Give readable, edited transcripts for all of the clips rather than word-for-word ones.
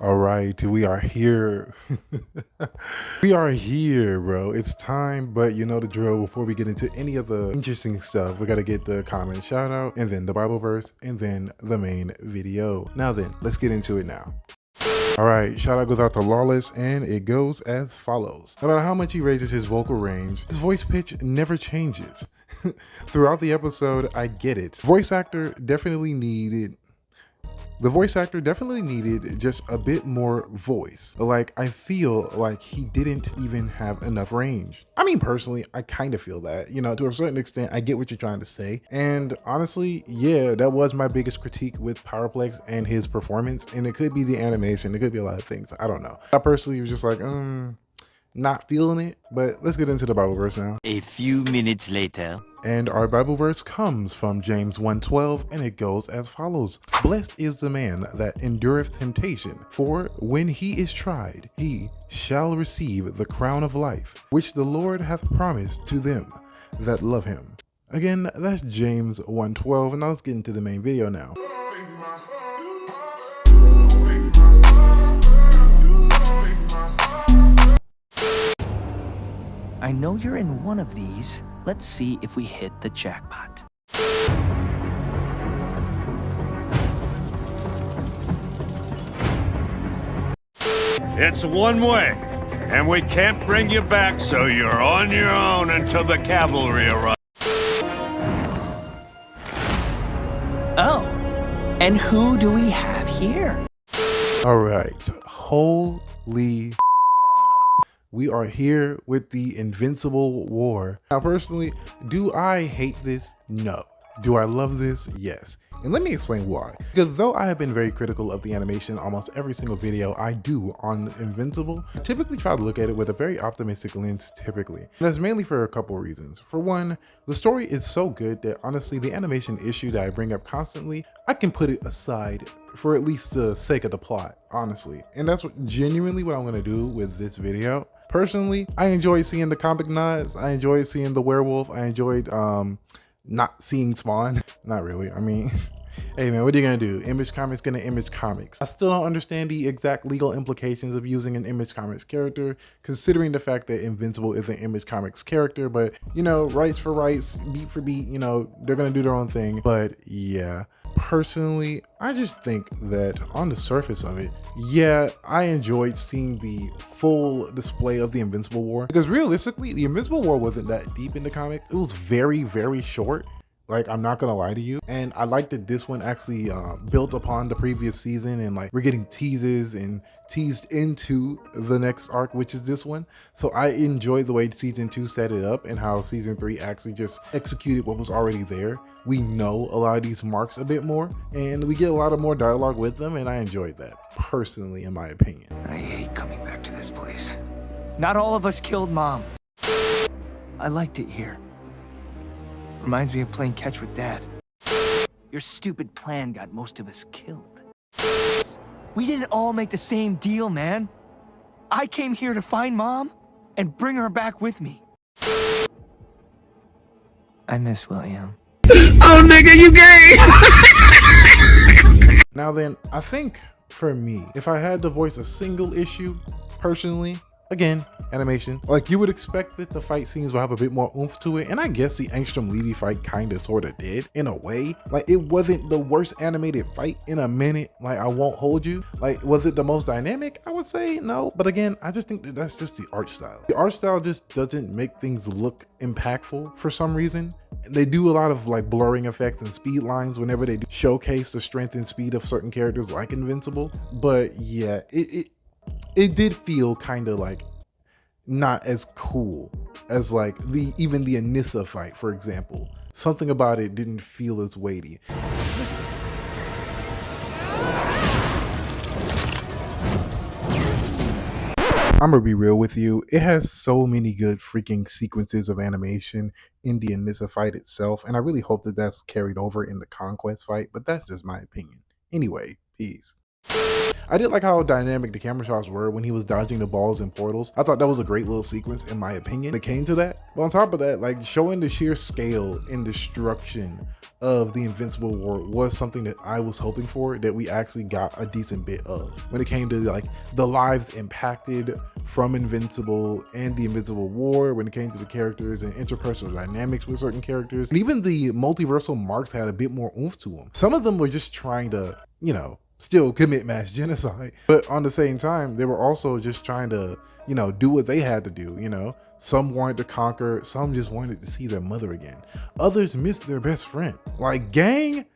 All right, we are here. We are here, bro. It's time, but you know the drill. Before we get into any of the interesting stuff, we got to get the comment shout out and then the Bible verse and then the main video. Now then, let's get into it now. All right, shout out goes out to Lawless, and it goes as follows. No matter how much he raises his vocal range, his voice pitch never changes. Throughout the episode, I get it. The voice actor definitely needed just a bit more voice. Like, I feel like he didn't even have enough range. I mean, personally, I kind of feel that, you know, to a certain extent, I get what you're trying to say. And honestly, yeah, that was my biggest critique with Powerplex and his performance. And it could be the animation. It could be a lot of things. I don't know. I personally was just like, not feeling it, but let's get into the Bible verse now. A few minutes later. And our Bible verse comes from James 1:12, and it goes as follows. Blessed is the man that endureth temptation, for when he is tried, he shall receive the crown of life, which the Lord hath promised to them that love him. Again, that's James 1:12, and now let's get into the main video now. I know you're in one of these. Let's see if we hit the jackpot. It's one way, and we can't bring you back, so you're on your own until the cavalry arrives. Oh, and who do we have here? All right, holy. We are here with the Invincible War. Now, personally, do I hate this? No. Do I love this? Yes. And let me explain why. Because though I have been very critical of the animation almost every single video I do on Invincible, I typically try to look at it with a very optimistic lens typically. And that's mainly for a couple reasons. For one, the story is so good that honestly the animation issue that I bring up constantly, I can put it aside for at least the sake of the plot, honestly. And that's genuinely what I'm gonna do with this video. Personally, I enjoyed seeing the comic nods. I enjoyed seeing the werewolf. I enjoyed not seeing Spawn. Not really. I mean, hey man, what are you gonna do? Image Comics gonna Image Comics. I still don't understand the exact legal implications of using an Image Comics character, considering the fact that Invincible is an Image Comics character, but you know, rights for rights, beat for beat, you know, they're gonna do their own thing. But yeah, personally, I just think that on the surface of it, yeah, I enjoyed seeing the full display of the Invincible War, because realistically, the Invincible War wasn't that deep in the comics. It was very, very short. Like, I'm not gonna lie to you. And I like that this one actually built upon the previous season, and like we're getting teases and teased into the next arc, which is this one. So I enjoyed the way season 2 set it up and how season 3 actually just executed what was already there. We know a lot of these marks a bit more, and we get a lot of more dialogue with them, and I enjoyed that personally, in my opinion. I hate coming back to this place. Not all of us killed Mom. I liked it here. Reminds me of playing catch with Dad. Your stupid plan got most of us killed. We didn't all make the same deal, man. I came here to find Mom and bring her back with me. I miss William. Oh, nigga, you gay! Now then, I think for me, if I had to voice a single issue, personally, again, animation. Like, you would expect that the fight scenes will have a bit more oomph to it, and I guess the Angstrom Levy fight kinda sorta did, in a way. Like, it wasn't the worst animated fight in a minute, like, I won't hold you. Like, was it the most dynamic? I would say no, but again, I just think that that's just the art style. The art style just doesn't make things look impactful for some reason. They do a lot of like blurring effects and speed lines whenever they do showcase the strength and speed of certain characters like Invincible, but yeah, it did feel kind of like not as cool as like even the Anissa fight, for example. Something about it didn't feel as weighty. I'm gonna be real with you, it has so many good freaking sequences of animation in the Anissa fight itself, and I really hope that that's carried over in the Conquest fight, but that's just my opinion. Anyway, peace. I did like how dynamic the camera shots were when he was dodging the balls and portals. I thought that was a great little sequence in my opinion that came to that. But on top of that, like showing the sheer scale and destruction of the Invincible War was something that I was hoping for, that we actually got a decent bit of when it came to like the lives impacted from Invincible and the Invincible War, when it came to the characters and interpersonal dynamics with certain characters. And even the multiversal marks had a bit more oomph to them. Some of them were just trying to, you know, still commit mass genocide, but on the same time, they were also just trying to, you know, do what they had to do, you know. Some wanted to conquer, some just wanted to see their mother again. Others missed their best friend. Like, gang,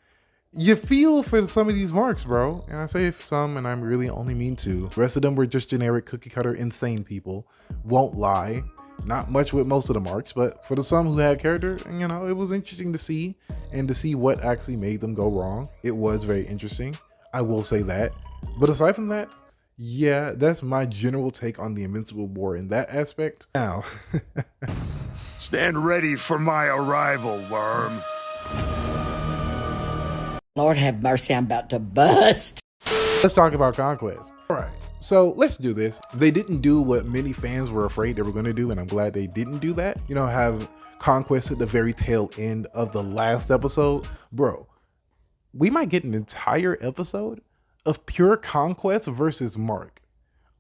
you feel for some of these marks, bro. And I say some, and I really only mean two. The rest of them were just generic cookie cutter insane people. Won't lie. Not much with most of the marks, but for the some who had character, you know, it was interesting to see, and to see what actually made them go wrong. It was very interesting, I will say that. But aside from that, yeah, that's my general take on the Invincible War in that aspect. Now, stand ready for my arrival, worm. Lord have mercy, I'm about to bust. let's talk about Conquest. All right, so let's do this. They didn't do what many fans were afraid they were going to do, and I'm glad they didn't do that. You know, have Conquest at the very tail end of the last episode. Bro, we might get an entire episode of pure Conquest versus Mark.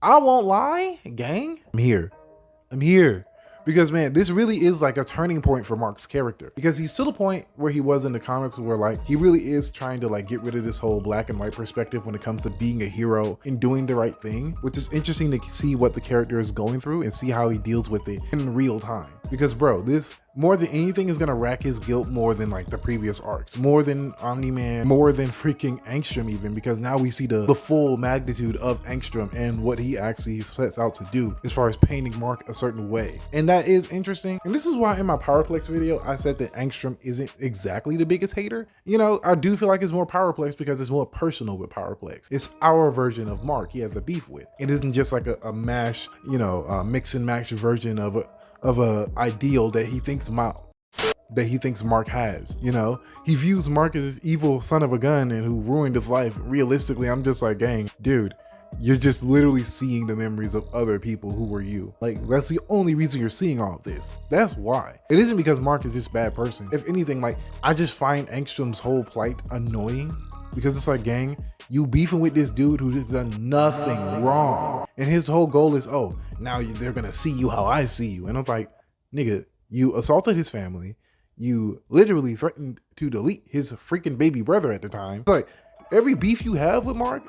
I won't lie, gang. I'm here. Because, man, this really is like a turning point for Mark's character, because he's to the point where he was in the comics where like he really is trying to like get rid of this whole black and white perspective when it comes to being a hero and doing the right thing, which is interesting to see what the character is going through and see how he deals with it in real time. Because, bro, this more than anything is gonna rack his guilt more than like the previous arcs, more than Omni-Man, more than freaking Angstrom even, because now we see the full magnitude of Angstrom and what he actually sets out to do as far as painting Mark a certain way. And that is interesting. And this is why in my Powerplex video, I said that Angstrom isn't exactly the biggest hater. You know, I do feel like it's more Powerplex because it's more personal with Powerplex. It's our version of Mark he has the beef with. It isn't just like a mash, you know, mix and match version of a ideal that he thinks Mark has. You know, he views Mark as this evil son of a gun and who ruined his life. Realistically, I'm just like, gang, dude, you're just literally seeing the memories of other people who were you. Like, that's the only reason you're seeing all of this. That's why. It isn't because Mark is this bad person. If anything, like, I just find Angstrom's whole plight annoying, because it's like, gang, you beefing with this dude who has done nothing wrong, and his whole goal is, oh, now they're gonna see you how I see you. And I'm like, nigga, you assaulted his family, you literally threatened to delete his freaking baby brother at the time. It's like, every beef you have with Mark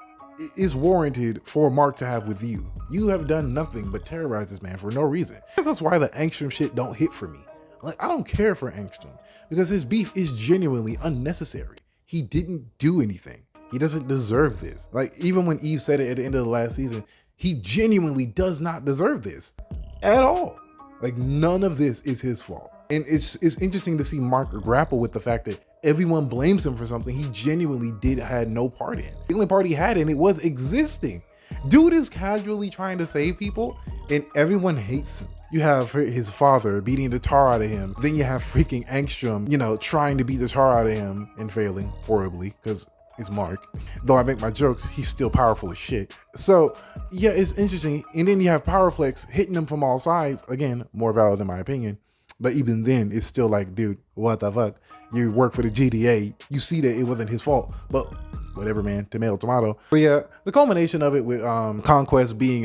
is warranted for Mark to have with you. You have done nothing but terrorize this man for no reason. That's why the Angstrom shit don't hit for me. Like, I don't care for Angstrom because his beef is genuinely unnecessary. He didn't do anything. He doesn't deserve this. Like, even when Eve said it at the end of the last season, he genuinely does not deserve this at all. Like, none of this is his fault. And it's interesting to see Mark grapple with the fact that everyone blames him for something he genuinely had no part in. The only part he had in it was existing. Dude is casually trying to save people and everyone hates him. You have his father beating the tar out of him. Then you have freaking Angstrom, you know, trying to beat the tar out of him and failing horribly because it's Mark. Though I make my jokes, he's still powerful as shit. So yeah, it's interesting. And then you have Powerplex hitting him from all sides. Again, more valid in my opinion. But even then, it's still like, dude, what the fuck? You work for the GTA. You see that it wasn't his fault, but whatever, man, tomato. But yeah, the culmination of it with Conquest being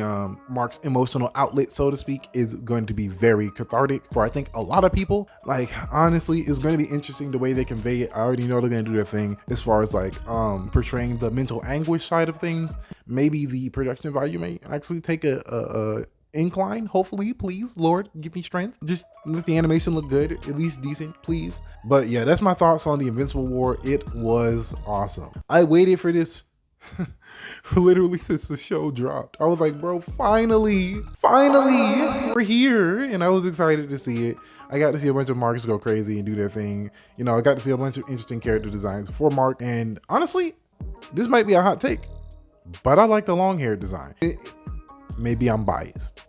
Mark's emotional outlet, so to speak, is going to be very cathartic for, I think, a lot of people. Like, honestly, it's going to be interesting the way they convey it. I already know they're going to do their thing as far as like portraying the mental anguish side of things. Maybe the production value may actually take a incline, hopefully, please, Lord, give me strength. Just let the animation look good, at least decent, please. But yeah, that's my thoughts on the Invincible War. It was awesome. I waited for this literally since the show dropped. I was like, bro, finally, we're here. And I was excited to see it. I got to see a bunch of Marks go crazy and do their thing. You know, I got to see a bunch of interesting character designs for Mark. And honestly, this might be a hot take, but I like the long hair design. Maybe I'm biased.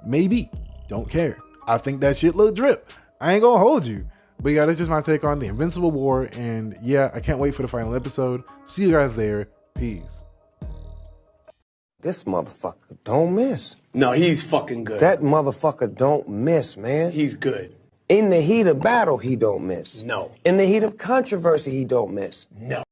Maybe. Don't care. I think that shit look drip. I ain't gonna hold you. But yeah, that's just my take on the Invincible War. And yeah, I can't wait for the final episode. See you guys there. Peace. This motherfucker don't miss. No, he's fucking good. That motherfucker don't miss, man. He's good. In the heat of battle, he don't miss. No. In the heat of controversy, he don't miss. No.